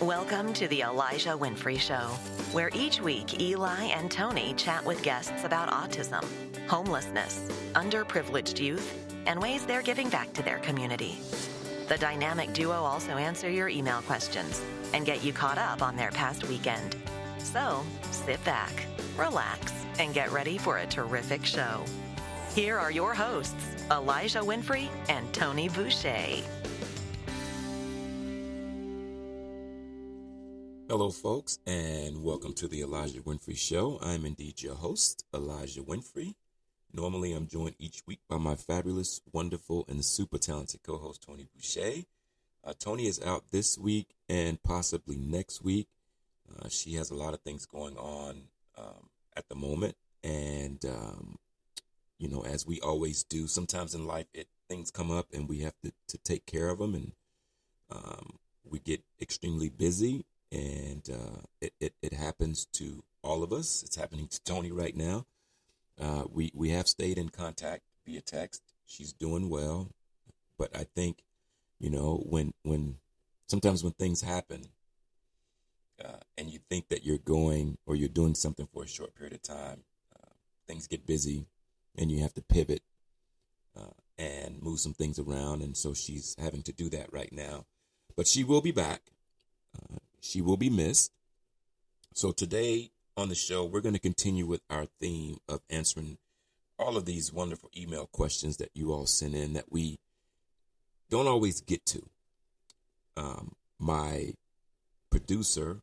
Welcome to the Elijah Winfrey Show, where each week Eli and Tony chat with guests about autism, homelessness, underprivileged youth, and ways they're giving back to their community. The dynamic duo also answer your email questions and get you caught up on their past weekend. So, sit back, relax, and get ready for a terrific show. Here are your hosts, Elijah Winfrey and Tony Boucher. Hello, folks, and welcome to the Elijah Winfrey Show. I'm indeed your host, Elijah Winfrey. Normally, I'm joined each week by my fabulous, wonderful, and super talented co-host, Tony Boucher. Tony is out this week and possibly next week. She has a lot of things going on at the moment, and as we always do, sometimes in life, things come up, and we have to take care of them, and we get extremely busy. And it happens to all of us. It's happening to Tony right now. We have stayed in contact via text. She's doing well. But I think, when sometimes when things happen and you think that you're going or you're doing something for a short period of time, things get busy and you have to pivot and move some things around. And so she's having to do that right now. But she will be back. She will be missed. So today on the show, we're going to continue with our theme of answering all of these wonderful email questions that you all send in that we don't always get to. My producer,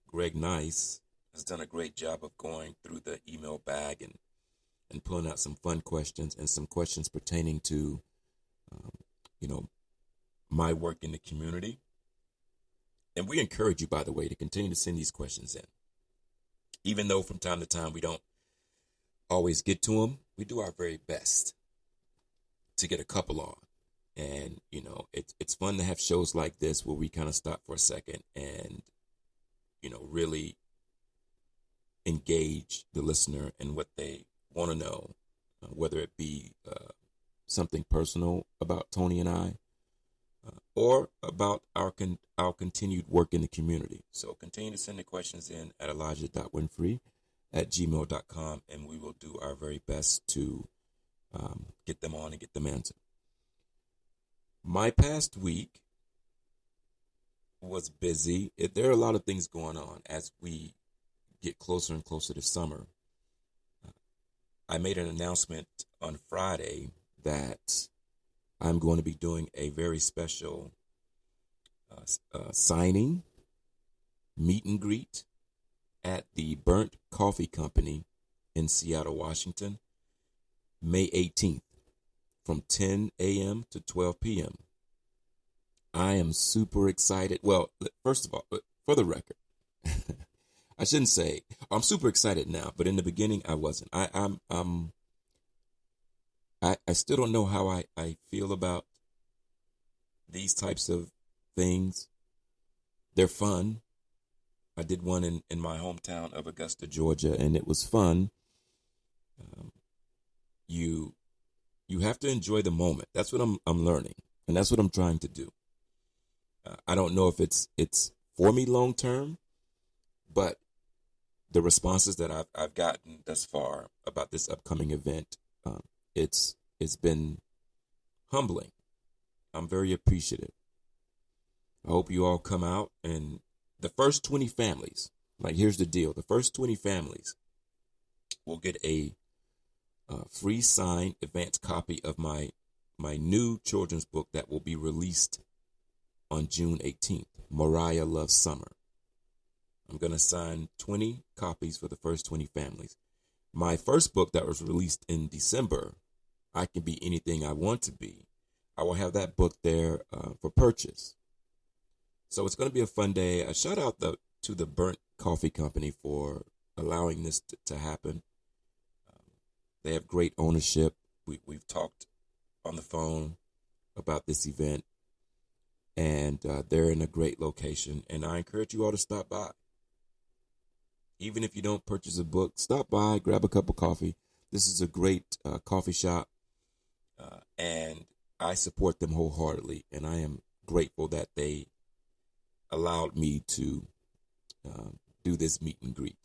Greg Nice, has done a great job of going through the email bag and pulling out some fun questions and some questions pertaining to, my work in the community. And we encourage you, by the way, to continue to send these questions in. Even though from time to time we don't always get to them, we do our very best to get a couple on. And, it's fun to have shows like this where we kind of stop for a second and, really engage the listener in what they want to know, whether it be something personal about Tony and I, or about our continued work in the community. So continue to send the questions in at elijah.winfrey@gmail.com, and we will do our very best to get them on and get them answered. My past week was busy. There are a lot of things going on as we get closer and closer to summer. I made an announcement on Friday that I'm going to be doing a very special signing, meet and greet at the Burnt Coffee Company in Seattle, Washington, May 18th from 10 a.m. to 12 p.m. I am super excited. Well, first of all, for the record, I shouldn't say I'm super excited now, but in the beginning I wasn't. I still don't know how I feel about these types of things. They're fun. I did one in my hometown of Augusta, Georgia, and it was fun. You have to enjoy the moment. That's what I'm learning, and that's what I'm trying to do. I don't know if it's for me long term, but the responses that I've gotten thus far about this upcoming event, it's been humbling. I'm very appreciative. I hope you all come out, and the first 20 families, here's the deal. The first 20 families will get a free signed advance copy of my new children's book that will be released on June 18th, Mariah Loves Summer. I'm going to sign 20 copies for the first 20 families. My first book that was released in December, I Can Be Anything I Want to Be, I will have that book there for purchase. So it's going to be a fun day. A shout out to the Burnt Coffee Company for allowing this to happen. They have great ownership. We've talked on the phone about this event, and they're in a great location. And I encourage you all to stop by. Even if you don't purchase a book, stop by, grab a cup of coffee. This is a great coffee shop, and I support them wholeheartedly, and I am grateful that they allowed me to do this meet and greet.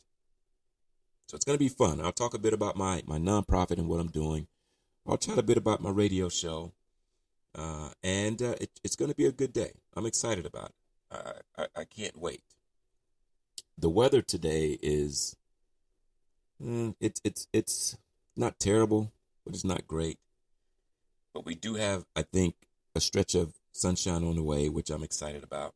So it's going to be fun. I'll talk a bit about my nonprofit and what I'm doing. I'll chat a bit about my radio show. And it's going to be a good day. I'm excited about it. I can't wait. The weather today is, it's not terrible, but it's not great. But we do have, I think, a stretch of sunshine on the way, which I'm excited about.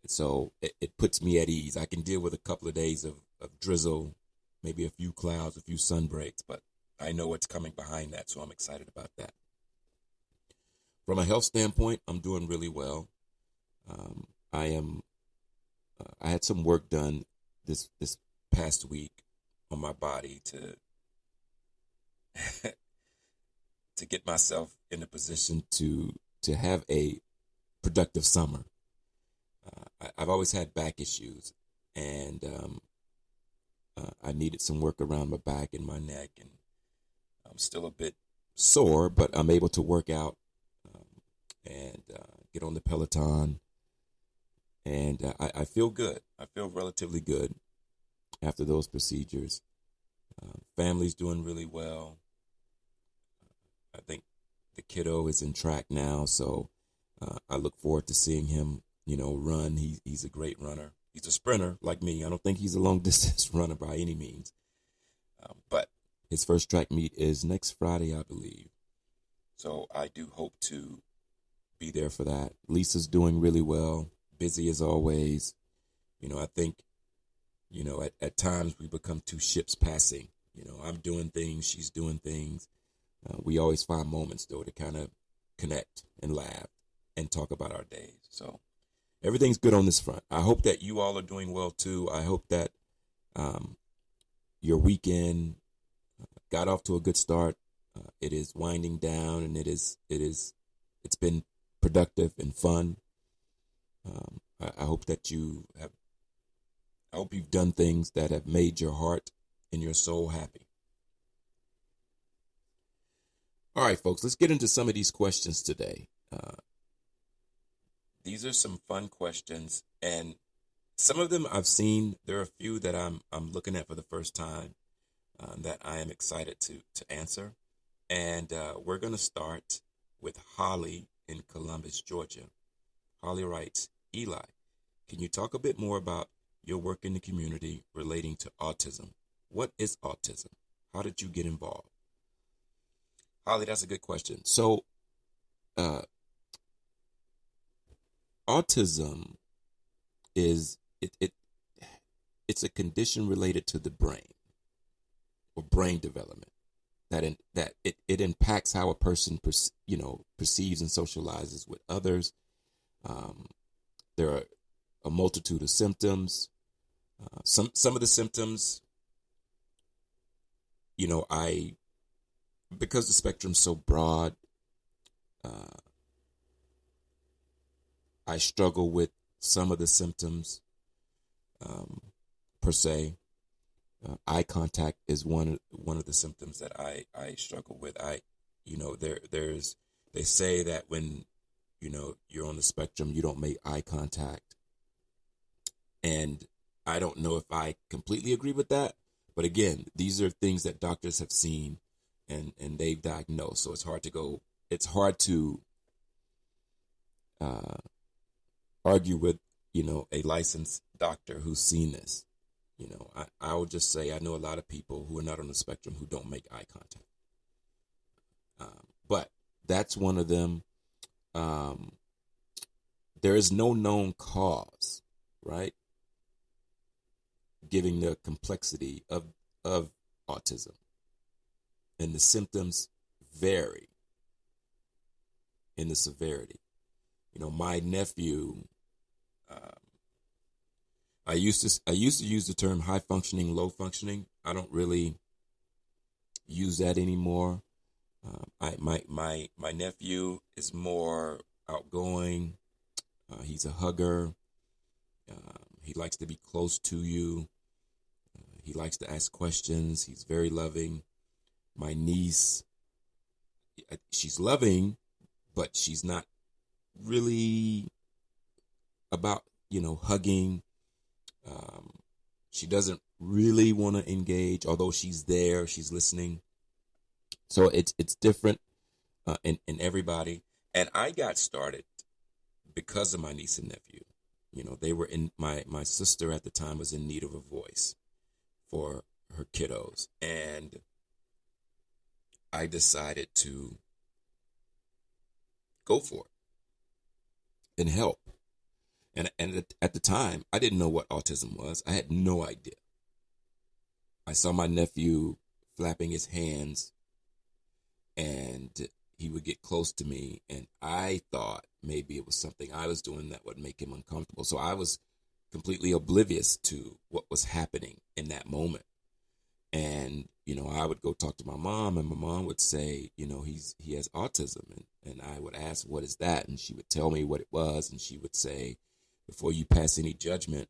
So it puts me at ease. I can deal with a couple of days of drizzle, maybe a few clouds, a few sun breaks, but I know what's coming behind that, so I'm excited about that. From a health standpoint, I'm doing really well. I had some work done this past week on my body to to get myself in a position to have a productive summer. I've always had back issues, and I needed some work around my back and my neck, and I'm still a bit sore, but I'm able to work out and get on the Peloton, and I feel good. I feel relatively good after those procedures. Family's doing really well. I think the kiddo is in track now, so I look forward to seeing him, run. He's a great runner. He's a sprinter like me. I don't think he's a long distance runner by any means, but his first track meet is next Friday, I believe. So I do hope to be there for that. Lisa's doing really well, busy as always. I think, at times we become two ships passing. I'm doing things, she's doing things. We always find moments, though, to kind of connect and laugh and talk about our days. So everything's good on this front. I hope that you all are doing well, too. I hope that your weekend got off to a good start. It is winding down, and it's been productive and fun. I hope that I hope you've done things that have made your heart and your soul happy. All right, folks, let's get into some of these questions today. These are some fun questions, and some of them I've seen. There are a few that I'm looking at for the first time that I am excited to answer. And we're going to start with Holly in Columbus, Georgia. Holly writes, Eli, can you talk a bit more about your work in the community relating to autism? What is autism? How did you get involved? Holly, that's a good question. So, autism is it's a condition related to the brain or brain development that it impacts how a person perceives and socializes with others. There are a multitude of symptoms. Some of the symptoms, because the spectrum's so broad, I struggle with some of the symptoms per se. Eye contact is one of the symptoms that I struggle with. They say that when you're on the spectrum, you don't make eye contact, and I don't know if I completely agree with that. But again, these are things that doctors have seen and they've diagnosed. So it's hard to argue with, a licensed doctor who's seen this. I would just say I know a lot of people who are not on the spectrum who don't make eye contact. But that's one of them. There is no known cause, right? Giving the complexity of autism. And the symptoms vary in the severity. My nephew, I used to use the term high functioning, low functioning. I don't really use that anymore. My nephew is more outgoing. He's a hugger. He likes to be close to you. He likes to ask questions. He's very loving. My niece, she's loving, but she's not really about, hugging. She doesn't really want to engage, although she's there, she's listening. So it's different in everybody. And I got started because of my niece and nephew. They were my sister at the time was in need of a voice for her kiddos. And I decided to go for it and help. And at the time, I didn't know what autism was. I had no idea. I saw my nephew flapping his hands, and he would get close to me, and I thought maybe it was something I was doing that would make him uncomfortable. So I was completely oblivious to what was happening in that moment. And, I would go talk to my mom, and my mom would say, he has autism. And I would ask, what is that? And she would tell me what it was. And she would say, before you pass any judgment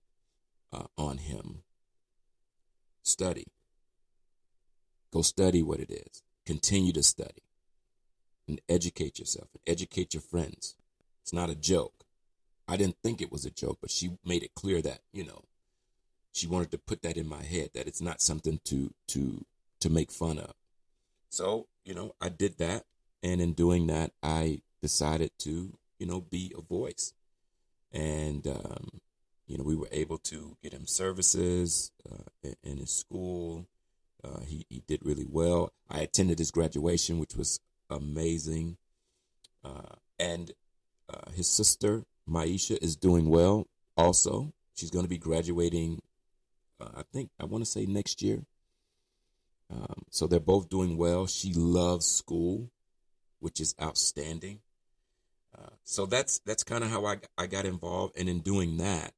on him, study. Go study what it is. Continue to study and educate yourself and educate your friends. It's not a joke. I didn't think it was a joke, but she made it clear that, she wanted to put that in my head, that it's not something to make fun of. So, I did that. And in doing that, I decided to, be a voice. And, we were able to get him services in his school. He did really well. I attended his graduation, which was amazing. And his sister, Maisha, is doing well also. She's going to be graduating, I want to say next year. So they're both doing well. She loves school, which is outstanding. So that's kind of how I got involved. And in doing that,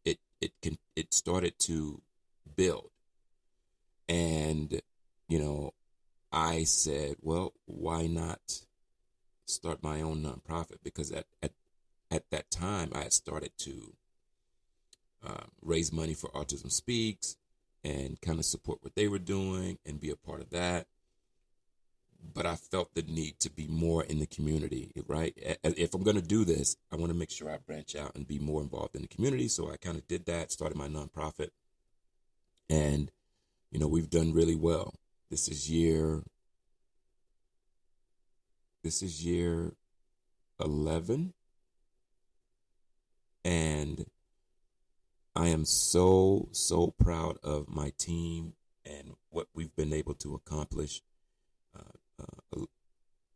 it started to build. And, I said, well, why not start my own nonprofit? Because at that time, I had started to raise money for Autism Speaks and kind of support what they were doing and be a part of that. But I felt the need to be more in the community, right? If I'm going to do this, I want to make sure I branch out and be more involved in the community. So I kind of did that, started my nonprofit. And, we've done really well. This is year 11. And I am so, so proud of my team and what we've been able to accomplish.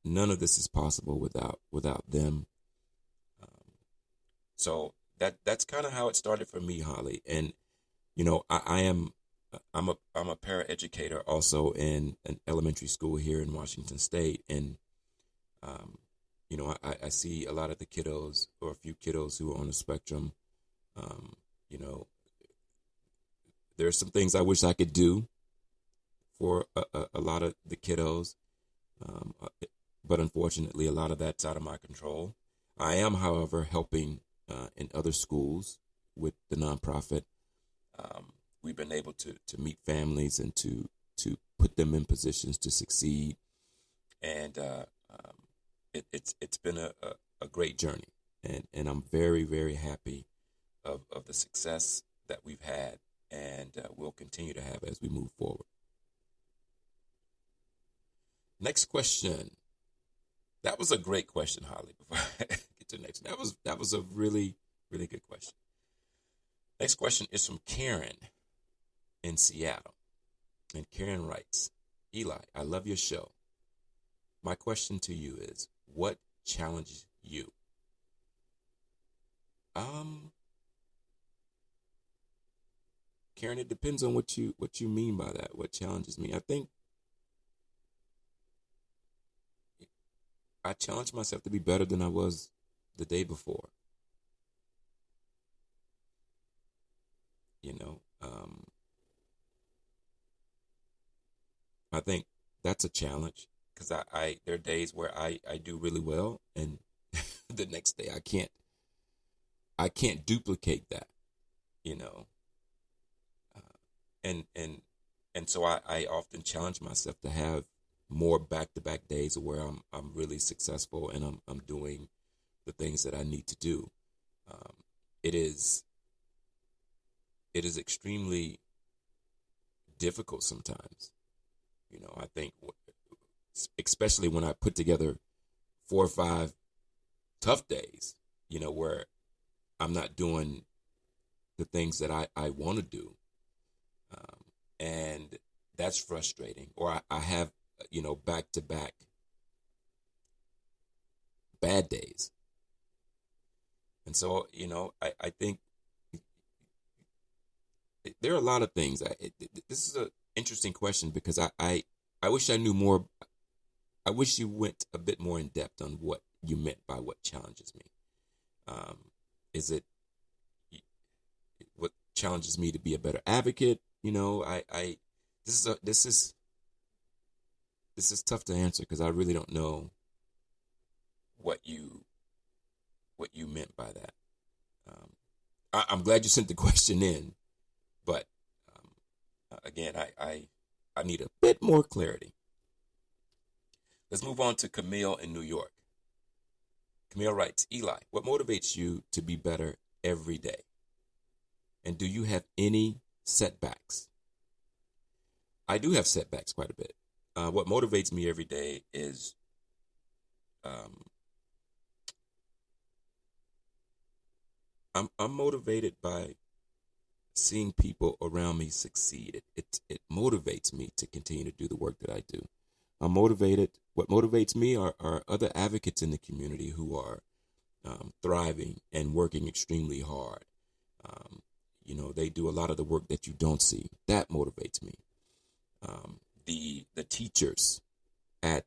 None of this is possible without them. So that's kind of how it started for me, Holly. And I'm a paraeducator also in an elementary school here in Washington State, and I see a lot of the kiddos, or a few kiddos, who are on the spectrum. There are some things I wish I could do for a lot of the kiddos. But unfortunately, a lot of that's out of my control. I am, however, helping in other schools with the nonprofit. We've been able to meet families and to put them in positions to succeed. And it's been a great journey. And I'm very, very happy of the success that we've had and will continue to have as we move forward. Next question. That was a great question, Holly. Before I get to the next, that was a really, really good question. Next question is from Karen in Seattle. And Karen writes, Eli, I love your show. My question to you is, what challenged you? Karen, it depends on what you mean by that. What challenges me? I think I challenged myself to be better than I was the day before. I think that's a challenge, because I there are days where I do really well, and the next day I can't duplicate that, and so I often challenge myself to have more back-to-back days where I'm really successful and I'm doing the things that I need to do. it is extremely difficult sometimes. I think, especially when I put together 4 or 5 tough days, where I'm not doing the things that I want to do. And that's frustrating. Or I have, back to back bad days. And so, I think there are a lot of things. This is an interesting question because I wish I knew more. I wish you went a bit more in depth on what you meant by what challenges me. Is it what challenges me to be a better advocate? This is tough to answer because I really don't know what you meant by that. I'm glad you sent the question in, but again, I need a bit more clarity. Let's move on to Camille in New York. Camille writes, Eli, what motivates you to be better every day? And do you have any setbacks? I do have setbacks quite a bit. What motivates me every day is I'm motivated by seeing people around me succeed. It motivates me to continue to do the work that I do. I'm motivated. What motivates me are other advocates in the community who are thriving and working extremely hard. They do a lot of the work that you don't see. That motivates me. The teachers at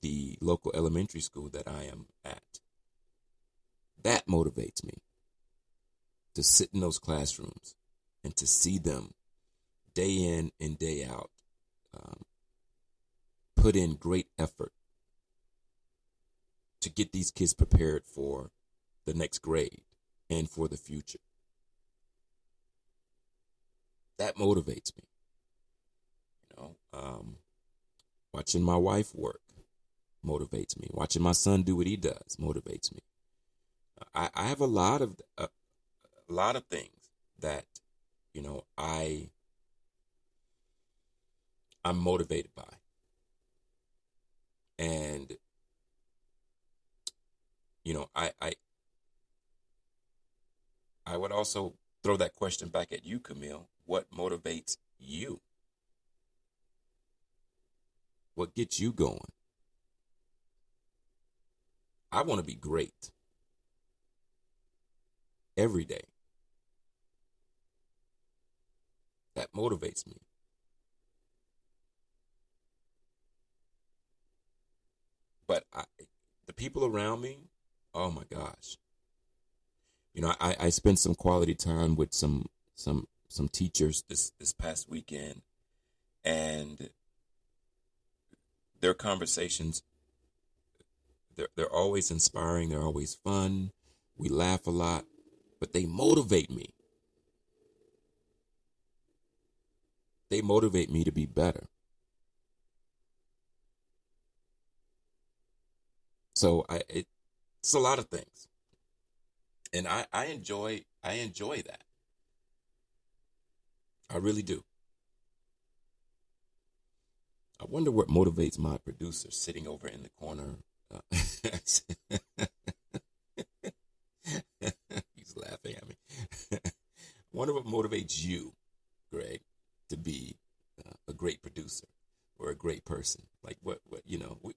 the local elementary school that I am at, that motivates me to sit in those classrooms and to see them day in and day out put in great effort to get these kids prepared for the next grade and for the future. That motivates me. Watching my wife work motivates me. Watching my son do what he does motivates me. I have a lot of things that I'm motivated by, and I would also throw that question back at you, Camille. What motivates you? What gets you going? I want to be great every day. That motivates me. But the people around me, oh my gosh. I spent some quality time with some teachers this past weekend, and their conversations, they're always inspiring. They're always fun. We laugh a lot, but they motivate me. They motivate me to be better. So it's a lot of things, and I enjoy that. I really do. I wonder what motivates my producer sitting over in the corner. He's laughing at me. I wonder what motivates you, Greg, to be a great producer or a great person. Like what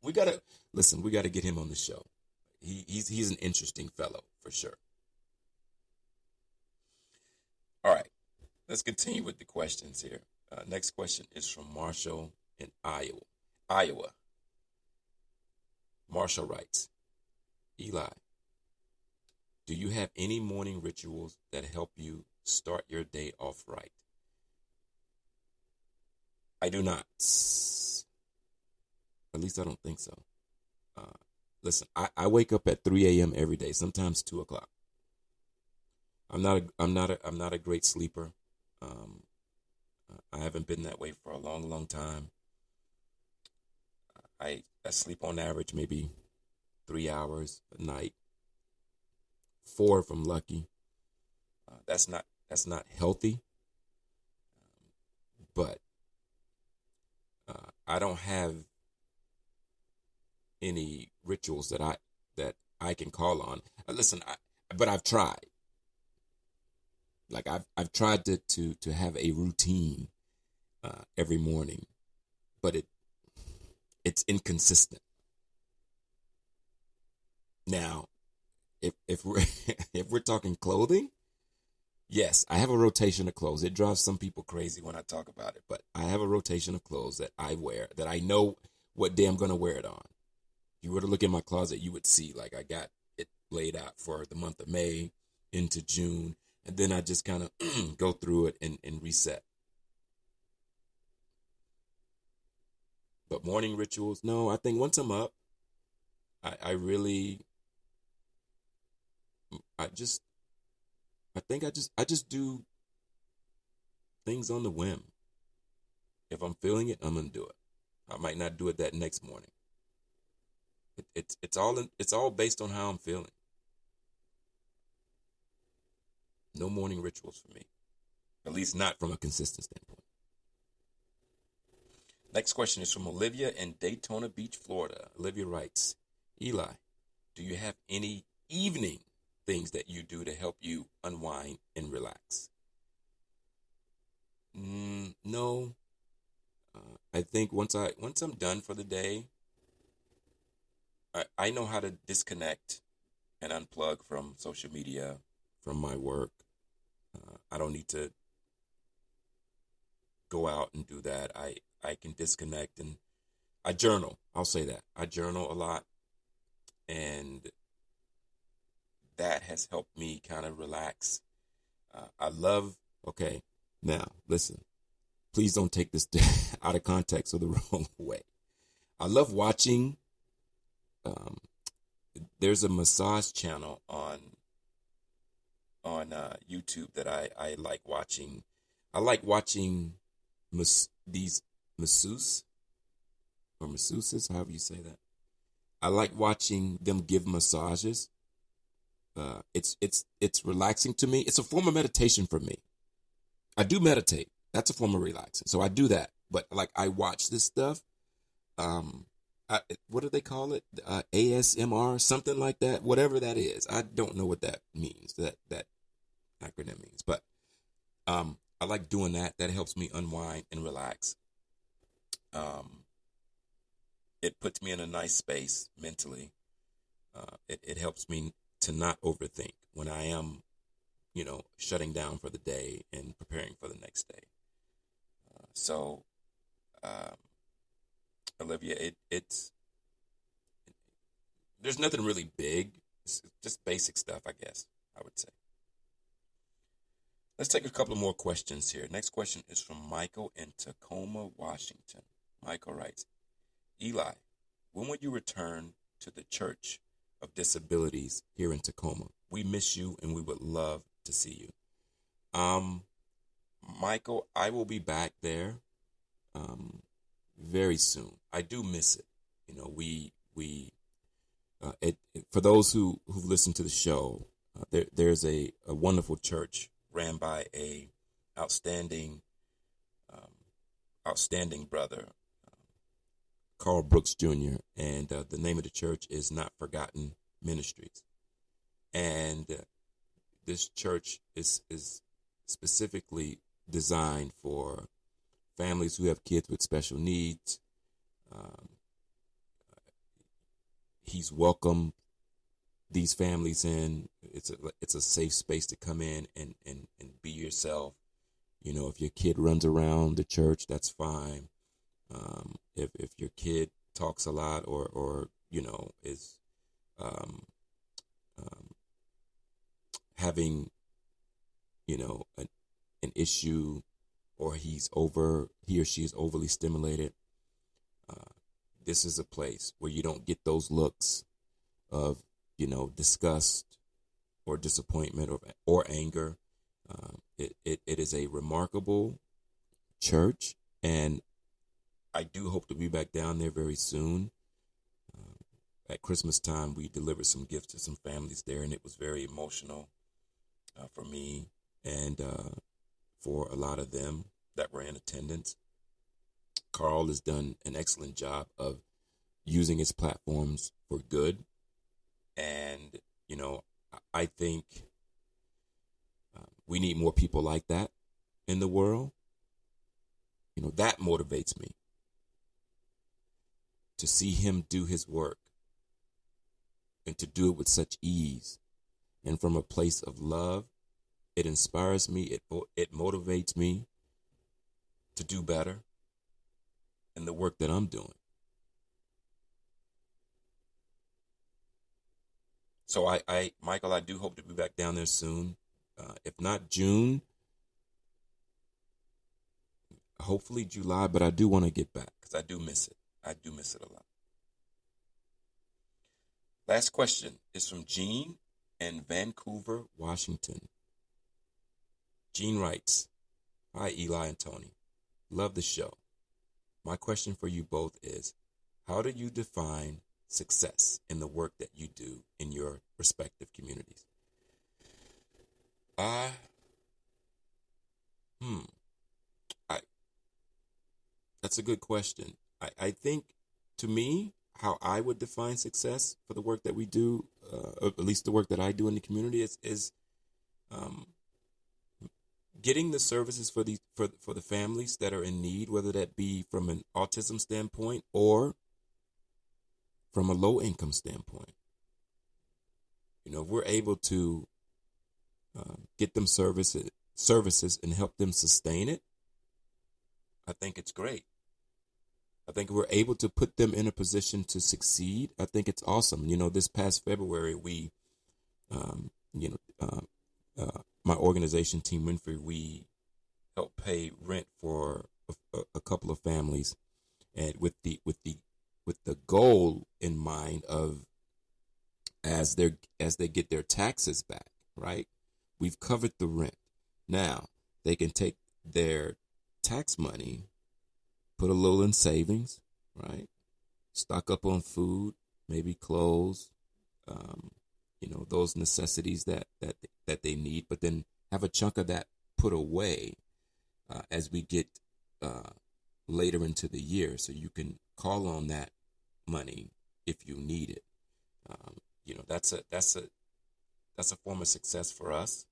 we gotta listen. We gotta get him on the show. He's an interesting fellow for sure. All right, let's continue with the questions here. Next question is from Marshall in Iowa. Marshall writes, Eli, do you have any morning rituals that help you start your day off right? I do not. At least I don't think so. Listen, I wake up at 3 a.m. every day, sometimes 2 o'clock. I'm not a great sleeper. I haven't been that way for a long, long time. I sleep on average maybe 3 hours a night. 4 if I'm lucky. That's not healthy, but I don't have any rituals that I can call on. Listen, but I've tried. Like I've tried to have a routine every morning, but it's inconsistent. Now, if we're if we're talking clothing, yes, I have a rotation of clothes. It drives some people crazy when I talk about it, but I have a rotation of clothes that I wear that I know what day I'm going to wear it on. If you were to look in my closet, you would see like I got it laid out for the month of May into June, and then I just kind of go through it and reset. But morning rituals, no, I think once I'm up, I really, I just, I just do things on the whim. If I'm feeling it, I'm gonna do it. I might not do it that next morning. It's all based on how I'm feeling. No morning rituals for me, at least not from a consistent standpoint. Next question is from Olivia in Daytona Beach, Florida. Olivia writes, Eli, do you have any evening things that you do to help you unwind and relax? No. I think once I'm done for the day, I know how to disconnect and unplug from social media, from my work. I don't need to go out and do that. I can disconnect, and I journal. I'll say that. I journal a lot, and that has helped me kind of relax. Okay, now listen, please don't take this out of context or the wrong way. I love watching, there's a massage channel on YouTube that I like watching. I like watching these masseuses, or masseuses, however you say that. I like watching them give massages. It's relaxing to me. It's a form of meditation for me. I do meditate. That's a form of relaxing. So I do that. But like I watch this stuff. What do they call it? ASMR, something like that. Whatever that is. I don't know what that means. That acronym means. But I like doing that. That helps me unwind and relax. It puts me in a nice space mentally. It helps me to not overthink when I am, shutting down for the day and preparing for the next day. So, Olivia, there's nothing really big. It's just basic stuff, I guess, I would say. Let's take a couple of more questions here. Next question is from Michael in Tacoma, Washington. Michael writes, Eli, when will you return to the Church of Disabilities here in Tacoma? We miss you and we would love to see you. Michael, I will be back there very soon. I do miss it. For those who've listened to the show, there's a wonderful church ran by a outstanding brother, Carl Brooks Jr., and the name of the church is Not Forgotten Ministries. And this church is specifically designed for families who have kids with special needs. He's welcomed these families in. It's a safe space to come in and be yourself. If your kid runs around the church, that's fine. If your kid talks a lot or is having an issue, or he or she is overly stimulated, this is a place where you don't get those looks of disgust or disappointment or anger. It is a remarkable church, and I do hope to be back down there very soon. at Christmas time, we delivered some gifts to some families there, and it was very emotional for me and for a lot of them that were in attendance. Carl has done an excellent job of using his platforms for good. And, I think we need more people like that in the world. That motivates me to see him do his work and to do it with such ease and from a place of love. It inspires me. It motivates me to do better in the work that I'm doing. So Michael, I do hope to be back down there soon. If not June, hopefully July, but I do want to get back because I do miss it. I do miss it a lot. Last question is from Jean in Vancouver, Washington. Jean writes, "Hi, Eli and Tony. Love the show. My question for you both is, how do you define success in the work that you do in your respective communities?" That's a good question. I think, to me, how I would define success for the work that we do, or at least the work that I do in the community, is getting the services for the families that are in need, whether that be from an autism standpoint or from a low income standpoint. If we're able to get them services and help them sustain it, I think it's great. I think we're able to put them in a position to succeed. I think it's awesome. This past February, we, my organization, Team Winfrey, we helped pay rent for a couple of families, and with the goal in mind of as they get their taxes back, right? We've covered the rent. Now they can take their tax money, put a little in savings, right? Stock up on food, maybe clothes, those necessities that they need, but then have a chunk of that put away as we get later into the year, so you can call on that money if you need it. That's a form of success for us.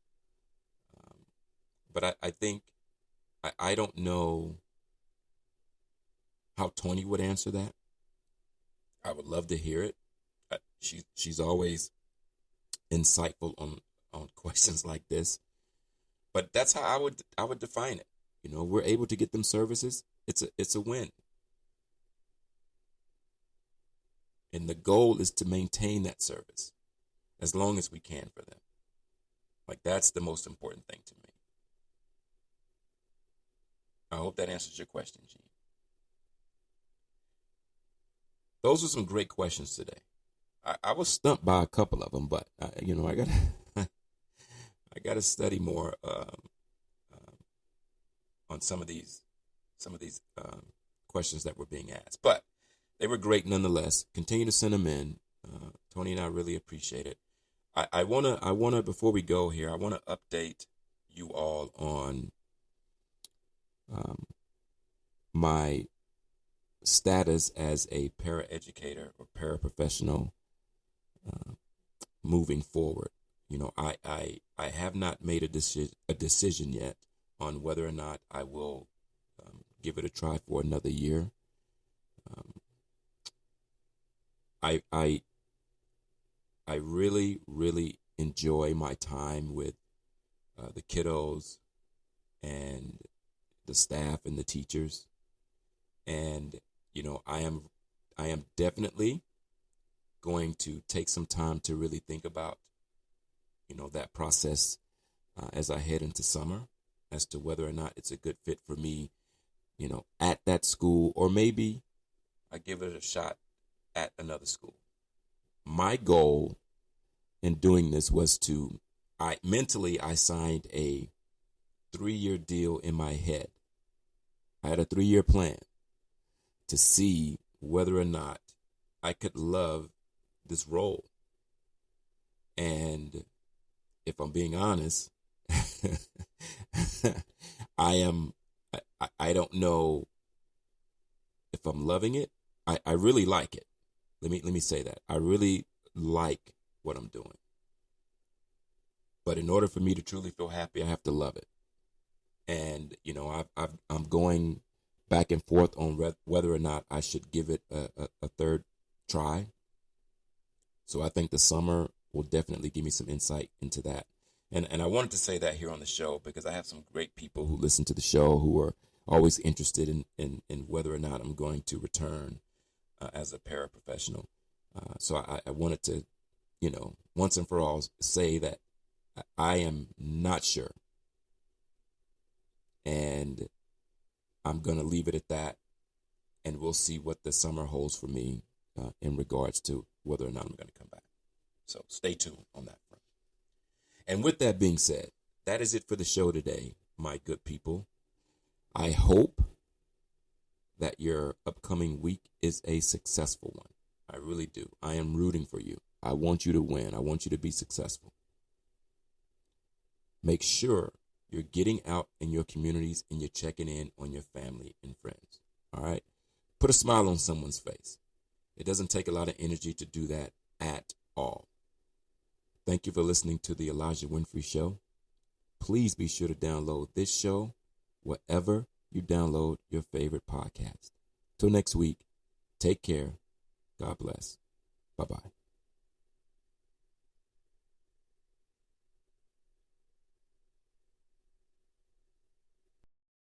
But I think I don't know how Tony would answer that. I would love to hear it. She's always insightful on questions like this. But that's how I would define it. We're able to get them services. It's a win. And the goal is to maintain that service as long as we can for them. That's the most important thing to me. I hope that answers your question, Gene. Those are some great questions today. I was stumped by a couple of them, but I gotta study more on some of these questions that were being asked. But they were great nonetheless. Continue to send them in. Tony and I really appreciate it. I wanna before we go here, I wanna update you all on my status as a paraeducator or paraprofessional moving forward. I have not made a decision yet on whether or not I will give it a try for another year. I really, really enjoy my time with the kiddos and the staff and the teachers. And, I am definitely going to take some time to really think about, that process as I head into summer as to whether or not it's a good fit for me, at that school, or maybe I give it a shot at another school. My goal in doing this was I signed a 3-year deal in my head. I had a 3-year plan to see whether or not I could love this role. And if I'm being honest, I don't know if I'm loving it. I really like it. Let me say that. I really like what I'm doing. But in order for me to truly feel happy, I have to love it. And, you know, I'm going back and forth on whether or not I should give it a third try. So I think the summer will definitely give me some insight into that. And I wanted to say that here on the show because I have some great people who listen to the show who are always interested in whether or not I'm going to return as a paraprofessional. So I wanted to, you know, once and for all say that I am not sure. And I'm going to leave it at that. And we'll see what the summer holds for me in regards to whether or not I'm going to come back. So stay tuned on that front. And with that being said, that is it for the show today, my good people. I hope that your upcoming week is a successful one. I really do. I am rooting for you. I want you to win. I want you to be successful. Make sure you're getting out in your communities and you're checking in on your family and friends. All right? Put a smile on someone's face. It doesn't take a lot of energy to do that at all. Thank you for listening to the Elijah Winfrey Show. Please be sure to download this show wherever you download your favorite podcast. Till next week, take care. God bless. Bye-bye.